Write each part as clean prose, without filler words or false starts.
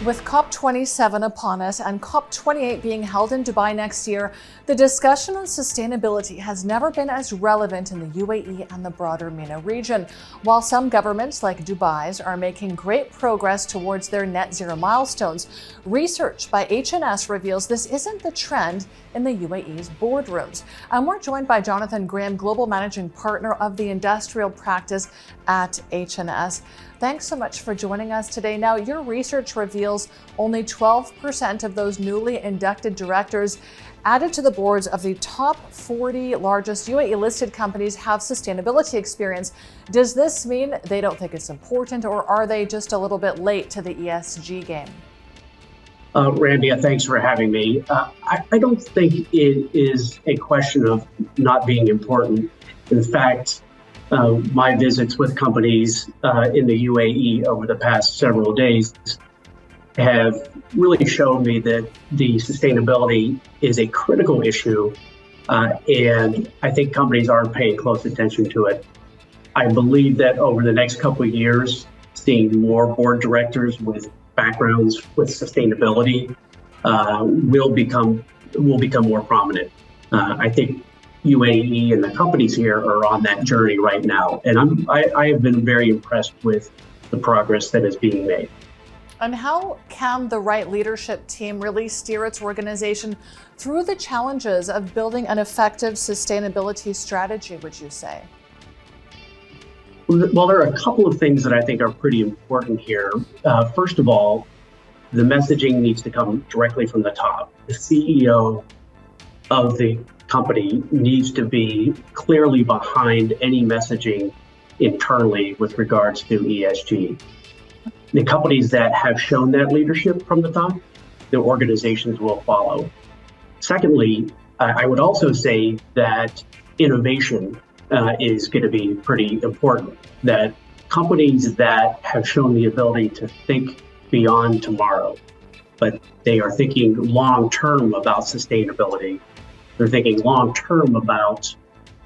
With COP27 upon us and COP28 being held in Dubai next year, the discussion on sustainability has never been as relevant in the UAE and the broader MENA region. While some governments like Dubai's are making great progress towards their net zero milestones, research by HNS reveals this isn't the trend in the UAE's boardrooms. And we're joined by Jonathan Graham, Global Managing Partner of the Industrial Practice at HNS. Thanks so much for joining us today. Now, your research reveals only 12% of those newly inducted directors added to the boards of the top 40 largest UAE listed companies have sustainability experience. Does this mean they don't think it's important, or are they just a little bit late to the ESG game? Ramia, thanks for having me. I don't think it is a question of not being important. In fact, my visits with companies in the UAE over the past several days have really shown me that the sustainability is a critical issue, and I think companies are paying close attention to it. I believe that over the next couple of years, seeing more board directors with backgrounds with sustainability will become more prominent. I think UAE and the companies here are on that journey right now, and I have been very impressed with the progress that is being made. And how can the right leadership team really steer its organization through the challenges of building an effective sustainability strategy, would you say? Well, there are a couple of things that I think are pretty important here. First of all, the messaging needs to come directly from the top. The CEO of the company needs to be clearly behind any messaging internally with regards to ESG. The companies that have shown that leadership from the top, the organizations will follow. Secondly, I would also say that innovation is going to be pretty important, that companies that have shown the ability to think beyond tomorrow, but they are thinking long-term about sustainability, they're thinking long-term about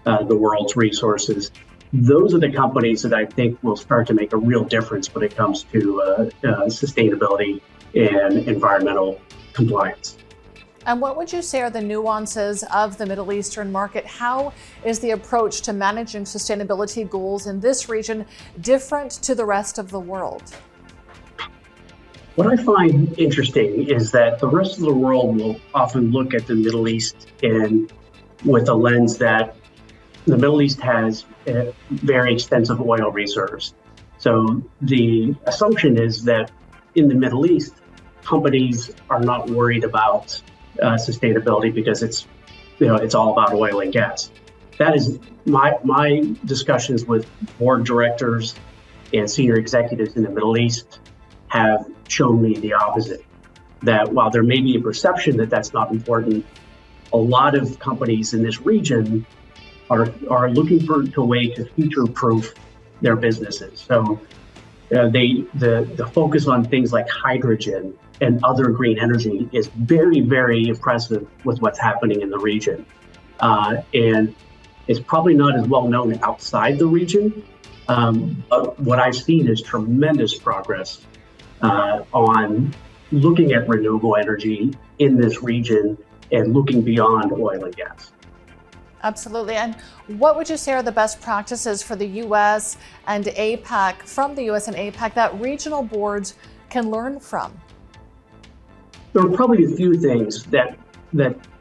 the world's resources. Those are the companies that I think will start to make a real difference when it comes to sustainability and environmental compliance. And what would you say are the nuances of the Middle Eastern market? How is the approach to managing sustainability goals in this region different to the rest of the world? What I find interesting is that the rest of the world will often look at the Middle East and with a lens that the Middle East has very extensive oil reserves. So the assumption is that in the Middle East, companies are not worried about sustainability because it's all about oil and gas. That is my discussions with board directors and senior executives in the Middle East have shown me the opposite, that while there may be a perception that that's not important, a lot of companies in this region are looking for a way to future-proof their businesses. So the focus on things like hydrogen and other green energy is very, very impressive with what's happening in the region. And it's probably not as well known outside the region, but what I've seen is tremendous progress on looking at renewable energy in this region and looking beyond oil and gas. Absolutely. And what would you say are the best practices for the U.S. and APAC, from the U.S. and APAC, that regional boards can learn from? There are probably a few things that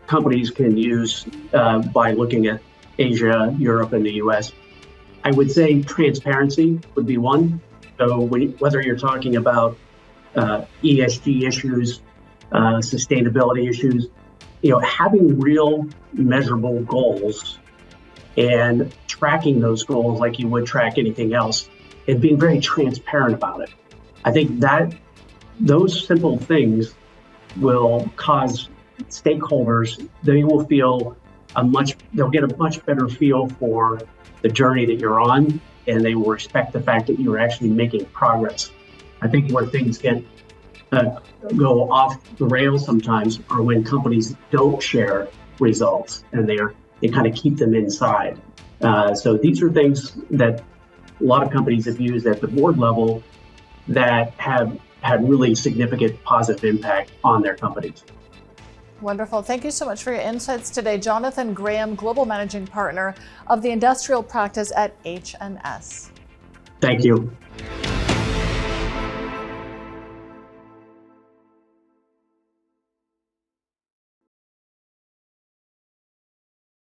companies can use by looking at Asia, Europe, and the U.S. I would say transparency would be one. So whether you're talking about ESG issues, sustainability issues, having real measurable goals and tracking those goals like you would track anything else and being very transparent about it. I think that those simple things will cause stakeholders, they'll get a much better feel for the journey that you're on, and they will respect the fact that you're actually making progress. I think where things go off the rails sometimes are when companies don't share results and they kind of keep them inside. So these are things that a lot of companies have used at the board level that have had really significant positive impact on their companies. Wonderful. Thank you so much for your insights today. Jonathan Graham, Global Managing Partner of the Industrial Practice at H&S. Thank you.